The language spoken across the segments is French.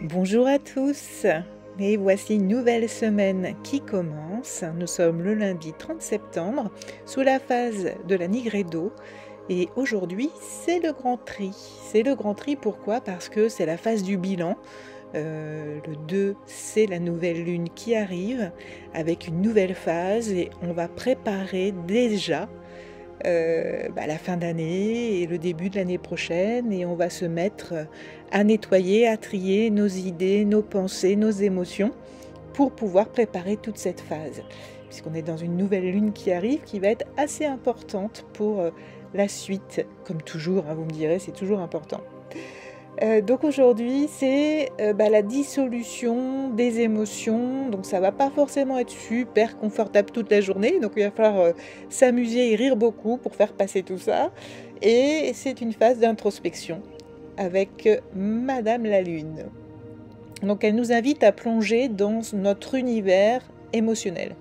Bonjour à tous, et voici une nouvelle semaine qui commence. Nous sommes le lundi 30 septembre, sous la phase de la Nigredo, et aujourd'hui c'est le Grand Tri. C'est le Grand Tri pourquoi? Parce que c'est la phase du bilan. Le 2, c'est la nouvelle lune qui arrive avec une nouvelle phase et on va préparer déjà la fin d'année et le début de l'année prochaine, et on va se mettre à nettoyer, à trier nos idées, nos pensées, nos émotions pour pouvoir préparer toute cette phase, puisqu'on est dans une nouvelle lune qui arrive, qui va être assez importante pour la suite, comme toujours, hein, vous me direz, c'est toujours important. Donc aujourd'hui, c'est la dissolution des émotions, donc ça va pas forcément être super confortable toute la journée, donc il va falloir s'amuser et rire beaucoup pour faire passer tout ça, et c'est une phase d'introspection avec Madame la Lune. Donc elle nous invite à plonger dans notre univers émotionnel.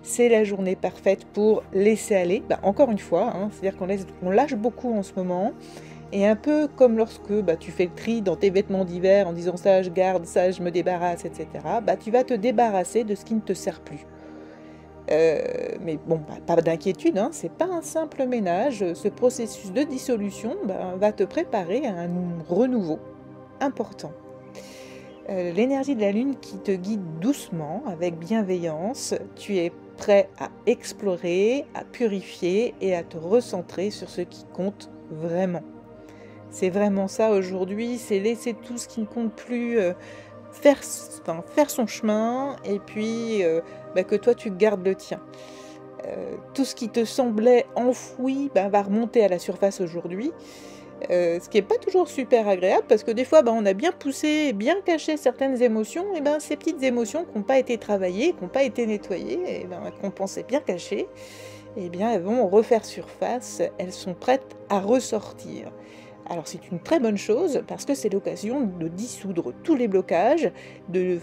C'est la journée parfaite pour laisser aller, encore une fois, hein, c'est-à-dire qu'on lâche beaucoup en ce moment. Et un peu comme lorsque tu fais le tri dans tes vêtements d'hiver en disant ça je garde, ça je me débarrasse, etc. Tu vas te débarrasser de ce qui ne te sert plus. Mais bon, pas d'inquiétude, hein, c'est pas un simple ménage. Ce processus de dissolution va te préparer à un renouveau important. L'énergie de la lune qui te guide doucement, avec bienveillance, tu es prêt à explorer, à purifier et à te recentrer sur ce qui compte vraiment. C'est vraiment ça aujourd'hui, c'est laisser tout ce qui ne compte plus faire son chemin, et puis que toi tu gardes le tien. Tout ce qui te semblait enfoui va remonter à la surface aujourd'hui, ce qui n'est pas toujours super agréable, parce que des fois on a bien poussé, bien caché certaines émotions, et ces petites émotions qui n'ont pas été travaillées, qui n'ont pas été nettoyées, et qu'on pensait bien cachées, elles vont refaire surface, elles sont prêtes à ressortir. Alors c'est une très bonne chose parce que c'est l'occasion de dissoudre tous les blocages, de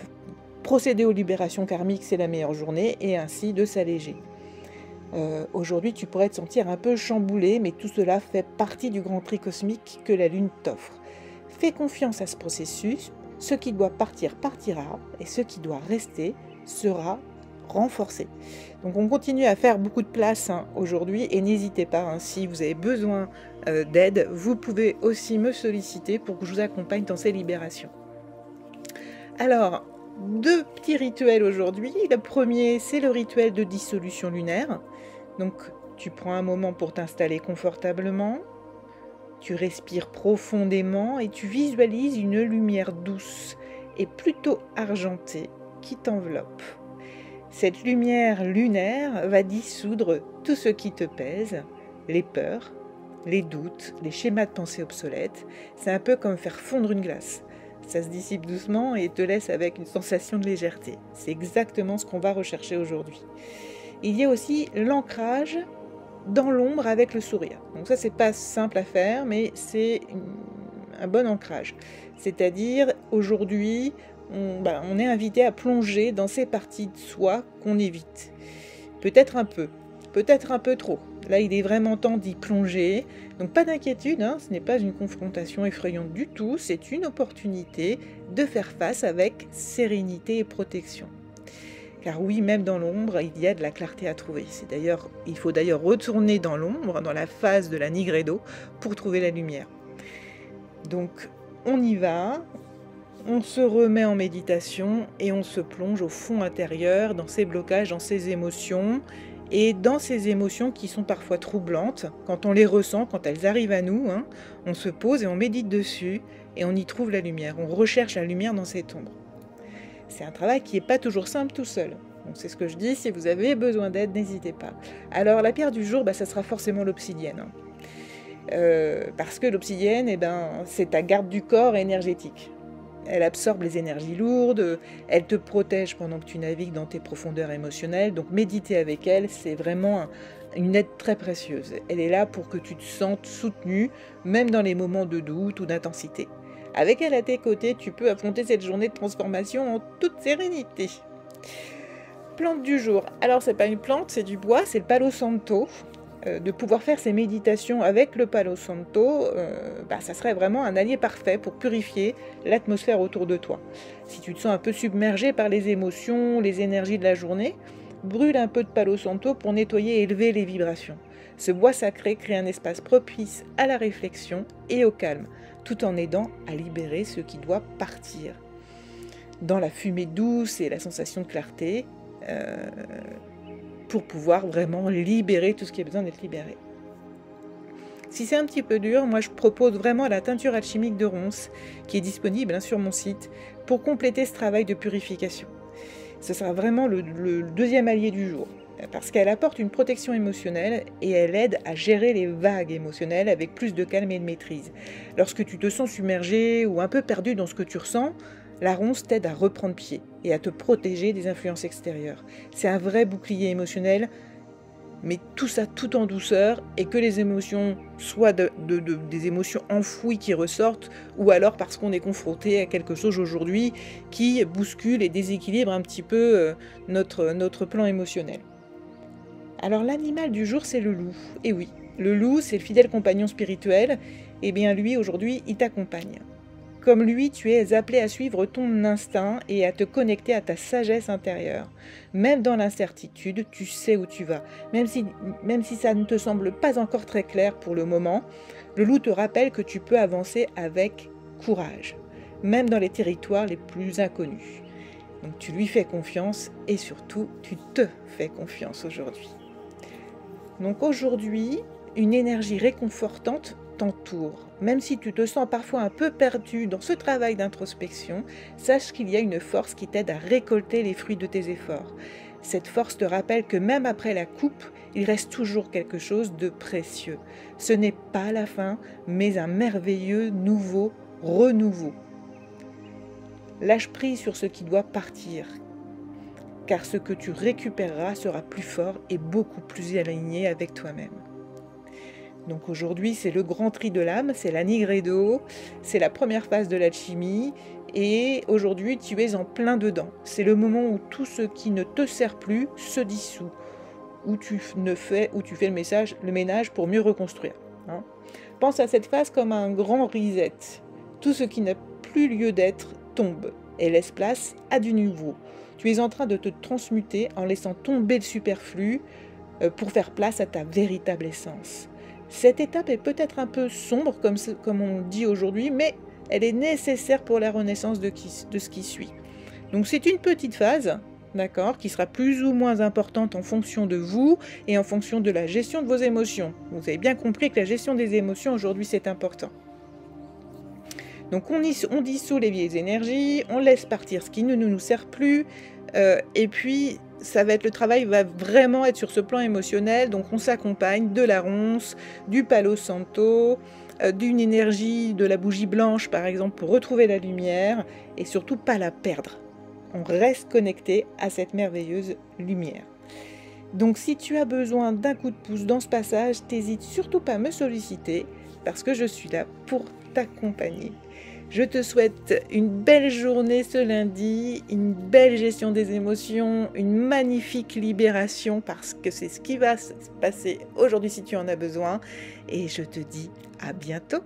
procéder aux libérations karmiques, c'est la meilleure journée, et ainsi de s'alléger. Aujourd'hui tu pourrais te sentir un peu chamboulé, mais tout cela fait partie du grand tri cosmique que la Lune t'offre. Fais confiance à ce processus, ce qui doit partir partira, et ce qui doit rester sera renforcé. Donc on continue à faire beaucoup de place aujourd'hui, et n'hésitez pas, si vous avez besoin d'aide, vous pouvez aussi me solliciter pour que je vous accompagne dans ces libérations. Alors, 2 petits rituels aujourd'hui. Le premier, c'est le rituel de dissolution lunaire. Donc tu prends un moment pour t'installer confortablement, tu respires profondément et tu visualises une lumière douce et plutôt argentée qui t'enveloppe. Cette lumière lunaire va dissoudre tout ce qui te pèse, les peurs, les doutes, les schémas de pensée obsolètes. C'est un peu comme faire fondre une glace. Ça se dissipe doucement et te laisse avec une sensation de légèreté. C'est exactement ce qu'on va rechercher aujourd'hui. Il y a aussi l'ancrage dans l'ombre avec le sourire. Donc ça, c'est pas simple à faire, mais c'est un bon ancrage. C'est-à-dire, aujourd'hui, on est invité à plonger dans ces parties de soi qu'on évite. Peut-être un peu trop. Là, il est vraiment temps d'y plonger. Donc pas d'inquiétude, ce n'est pas une confrontation effrayante du tout, c'est une opportunité de faire face avec sérénité et protection. Car oui, même dans l'ombre, il y a de la clarté à trouver. Il faut d'ailleurs retourner dans l'ombre, dans la phase de la Nigredo, pour trouver la lumière. Donc on y va. On se remet en méditation et on se plonge au fond intérieur, dans ces blocages, dans ces émotions, et dans ces émotions qui sont parfois troublantes. Quand on les ressent, quand elles arrivent à nous, on se pose et on médite dessus, et on y trouve la lumière. On recherche la lumière dans cette ombre. C'est un travail qui n'est pas toujours simple tout seul. Donc c'est ce que je dis, si vous avez besoin d'aide, n'hésitez pas. Alors la pierre du jour, ça sera forcément l'obsidienne. Parce que l'obsidienne, c'est ta garde du corps énergétique. Elle absorbe les énergies lourdes, elle te protège pendant que tu navigues dans tes profondeurs émotionnelles. Donc méditer avec elle, c'est vraiment une aide très précieuse. Elle est là pour que tu te sentes soutenu, même dans les moments de doute ou d'intensité. Avec elle à tes côtés, tu peux affronter cette journée de transformation en toute sérénité. Plante du jour. Alors c'est pas une plante, c'est du bois, c'est le palo santo. de pouvoir faire ces méditations avec le Palo Santo, ça serait vraiment un allié parfait pour purifier l'atmosphère autour de toi. Si tu te sens un peu submergé par les émotions, les énergies de la journée, brûle un peu de Palo Santo pour nettoyer et élever les vibrations. Ce bois sacré crée un espace propice à la réflexion et au calme, tout en aidant à libérer ce qui doit partir. Dans la fumée douce et la sensation de clarté, pour pouvoir vraiment libérer tout ce qui a besoin d'être libéré. Si c'est un petit peu dur, moi je propose vraiment la teinture alchimique de ronces qui est disponible sur mon site pour compléter ce travail de purification. Ce sera vraiment le deuxième allié du jour parce qu'elle apporte une protection émotionnelle et elle aide à gérer les vagues émotionnelles avec plus de calme et de maîtrise. Lorsque tu te sens submergé ou un peu perdu dans ce que tu ressens, la ronce t'aide à reprendre pied et à te protéger des influences extérieures. C'est un vrai bouclier émotionnel, mais tout ça tout en douceur et que les émotions soient des émotions enfouies qui ressortent ou alors parce qu'on est confronté à quelque chose aujourd'hui qui bouscule et déséquilibre un petit peu notre plan émotionnel. Alors l'animal du jour c'est le loup. Et oui, le loup c'est le fidèle compagnon spirituel. Et bien lui aujourd'hui il t'accompagne. Comme lui, tu es appelé à suivre ton instinct et à te connecter à ta sagesse intérieure. Même dans l'incertitude, tu sais où tu vas. Même si ça ne te semble pas encore très clair pour le moment, le loup te rappelle que tu peux avancer avec courage, même dans les territoires les plus inconnus. Donc tu lui fais confiance et surtout, tu te fais confiance aujourd'hui. Donc aujourd'hui, une énergie réconfortante t'entoure. Même si tu te sens parfois un peu perdu dans ce travail d'introspection, sache qu'il y a une force qui t'aide à récolter les fruits de tes efforts. Cette force te rappelle que même après la coupe, il reste toujours quelque chose de précieux. Ce n'est pas la fin, mais un merveilleux nouveau renouveau. Lâche prise sur ce qui doit partir, car ce que tu récupéreras sera plus fort et beaucoup plus aligné avec toi-même. Donc aujourd'hui, c'est le grand tri de l'âme, c'est la Nigredo, c'est la première phase de l'alchimie et aujourd'hui, tu es en plein dedans. C'est le moment où tout ce qui ne te sert plus se dissout, où tu fais le ménage pour mieux reconstruire. Pense à cette phase comme un grand reset. Tout ce qui n'a plus lieu d'être tombe et laisse place à du nouveau. Tu es en train de te transmuter en laissant tomber le superflu pour faire place à ta véritable essence. Cette étape est peut-être un peu sombre, comme on dit aujourd'hui, mais elle est nécessaire pour la renaissance de ce qui suit. Donc c'est une petite phase, d'accord, qui sera plus ou moins importante en fonction de vous et en fonction de la gestion de vos émotions. Vous avez bien compris que la gestion des émotions aujourd'hui c'est important. Donc on dissout les vieilles énergies, on laisse partir ce qui ne nous sert plus, et puis le travail va vraiment être sur ce plan émotionnel, donc on s'accompagne de la ronce, du Palo Santo, d'une énergie de la bougie blanche par exemple pour retrouver la lumière et surtout pas la perdre. On reste connecté à cette merveilleuse lumière. Donc si tu as besoin d'un coup de pouce dans ce passage, n'hésite surtout pas à me solliciter parce que je suis là pour t'accompagner. Je te souhaite une belle journée ce lundi, une belle gestion des émotions, une magnifique libération parce que c'est ce qui va se passer aujourd'hui si tu en as besoin. Et je te dis à bientôt.